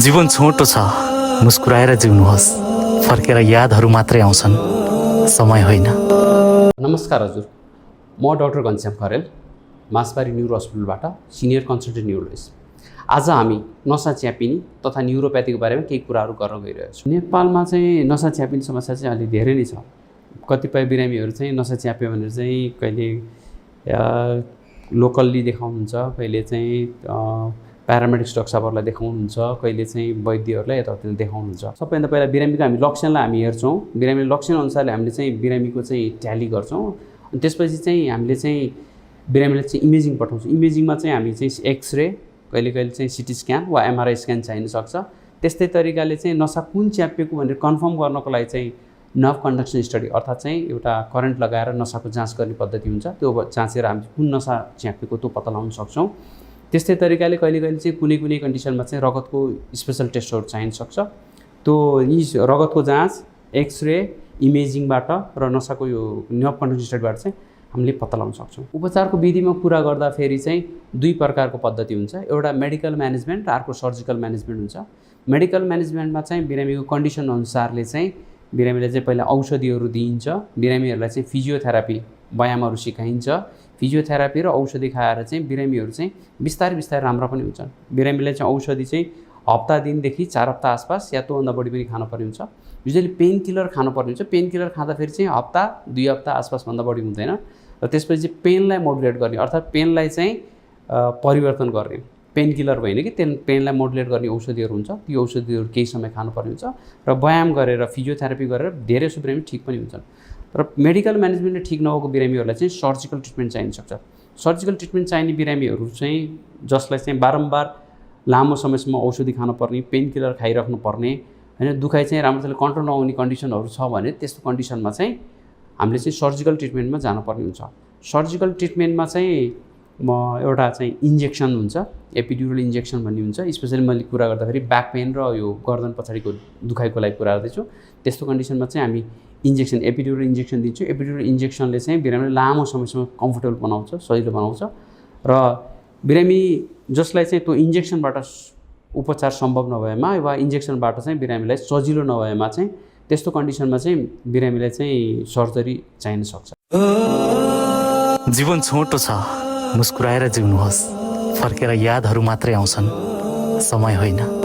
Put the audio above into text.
जीवन छोटो छ, मुस्कुराएर जिउनुहोस्। फर्केर यादहरू मात्रै आउँछन्, समय होइन। नमस्कार हजुर, म डाक्टर घनश्याम खरेल, मासबारी न्युरो हस्पिटलबाट सिनियर कन्सल्टेन्ट न्युरोलोजिस्ट। आज हामी नसा च्यापिनी तथा न्युरोप्याथीको बारेमा केही कुराहरू गर्न गइरहेको छौँ। नेपालमा चाहिँ नसा च्यापिनी समस्या चाहिँ अलि धेरै नै छ। कतिपय बिरामीहरू चाहिँ नसा च्याप्यो भनेर चाहिँ कहिले लोकल्ली देखाउनुहुन्छ, कहिले चाहिँ प्यारामेडिक्स डाक्टर साहबहरूलाई देखाउनुहुन्छ, कहिले चाहिँ वैद्यहरूलाई यताउति देखाउनुहुन्छ। सबैभन्दा पहिला बिरामीको हामी लक्षणलाई हामी हेर्छौँ। बिरामीको लक्षण अनुसारले हामीले चाहिँ बिरामीको चाहिँ ट्याली गर्छौँ। अनि त्यसपछि चाहिँ हामीले चाहिँ बिरामीलाई चाहिँ इमेजिङ पठाउँछौँ। इमेजिङमा चाहिँ हामी चाहिँ एक्सरे, कहिले कहिले चाहिँ सिटी स्क्यान वा एमआरआई स्क्यान चाहिन सक्छ। त्यस्तै तरिकाले चाहिँ नसा कुन च्यापिएको भनेर कन्फर्म गर्नको लागि चाहिँ नर्भ कन्डक्सन स्टडी अर्थात् चाहिँ एउटा करेन्ट लगाएर नसाको जाँच गर्ने पद्धति हुन्छ। त्यो जाँचेर हामी कुन नसा च्यापिएको त्यो पत्ता लगाउन सक्छौँ। त्यस्तै तरिकाले कहिले कहिले चाहिँ कुनै कुनै कन्डिसनमा चाहिँ रगतको स्पेसल टेस्टहरू चाहिन सक्छ। त्यो यी रगतको जाँच, एक्सरे, इमेजिङबाट र नसाको यो नर्भ कन्डक्सन स्टडीबाट चाहिँ हामीले पत्ता लगाउन सक्छौँ। उपचारको विधिमा कुरा गर्दाखेरि चाहिँ दुई प्रकारको पद्धति हुन्छ। एउटा मेडिकल म्यानेजमेन्ट र अर्को सर्जिकल म्यानेजमेन्ट हुन्छ। मेडिकल म्यानेजमेन्टमा चाहिँ बिरामीको कन्डिसन अनुसारले चाहिँ बिरामीलाई चाहिँ पहिला औषधिहरू दिइन्छ। बिरामीहरूलाई चाहिँ फिजियोथेरापी व्यायामहरू सिकाइन्छ। फिजियोथेरापी र औषधि खाएर चाहिँ बिरामीहरू चाहिँ बिस्तारै बिस्तारै राम्रो पनि हुन्छन्। बिरामीलाई चाहिँ औषधि चाहिँ हप्ता दिनदेखि 4 हप्ता आसपास या त्योभन्दा बढी पनि खानुपर्ने हुन्छ। युजली पेन किलर खानुपर्ने हुन्छ। पेन किलर खाँदाखेरि चाहिँ हप्ता 2 हप्ता आसपासभन्दा बढी हुँदैन। र त्यसपछि पेनलाई मोडुलेट गर्ने अर्थात् पेनलाई चाहिँ परिवर्तन गर्ने, पेन किलर होइन कि पेनलाई मोडुलेट गर्ने औषधिहरू हुन्छ। ती औषधिहरू केही समय खानुपर्ने हुन्छ र व्यायाम गरेर फिजियोथेरापी गरेर धेरै सो बिरामी ठिक पनि हुन्छन्। र मेडिकल म्यानेजमेन्टले ठिक नभएको बिरामीहरूलाई चाहिँ सर्जिकल ट्रिटमेन्ट चाहिन सक्छ। सर्जिकल ट्रिटमेन्ट चाहिने बिरामीहरू चाहिँ जसलाई चाहिँ बारम्बार लामो समयसम्म औषधि खानुपर्ने, पेन किलर खाइराख्नु पर्ने होइन, दुखाइ चाहिँ राम्रोसँगले कन्ट्रोल नहुने कन्डिसनहरू छ भने त्यस्तो कन्डिसनमा चाहिँ हामीले चाहिँ सर्जिकल ट्रिटमेन्टमा जानुपर्ने हुन्छ। सर्जिकल ट्रिटमेन्टमा चाहिँ एउटा चाहिँ इन्जेक्सन हुन्छ, एपिड्युरल इन्जेक्सन भन्ने हुन्छ। स्पेसली मैले कुरा गर्दाखेरि ब्याक पेन र यो गर्दन पछाडिको दुखाइको लागि कुरा गर्दैछु। त्यस्तो कन्डिसनमा चाहिँ हामी इन्जेक्सन, एपिड्युरल इन्जेक्सन दिन्छौँ। एपिड्युरल इन्जेक्सनले चाहिँ बिरामीलाई लामो समयसम्म कम्फर्टेबल बनाउँछ, सजिलो बनाउँछ। र बिरामी जसलाई चाहिँ त्यो इन्जेक्सनबाट उपचार सम्भव नभएमा वा इन्जेक्सनबाट चाहिँ बिरामीलाई सजिलो नभएमा चाहिँ त्यस्तो कन्डिसनमा चाहिँ बिरामीलाई चाहिँ सर्जरी चाहिन सक्छ। जीवन छोटो छ, मुस्कुराएर जिउनुहोस्। फर्केर यादहरू मात्रै आउँछन्, समय होइन।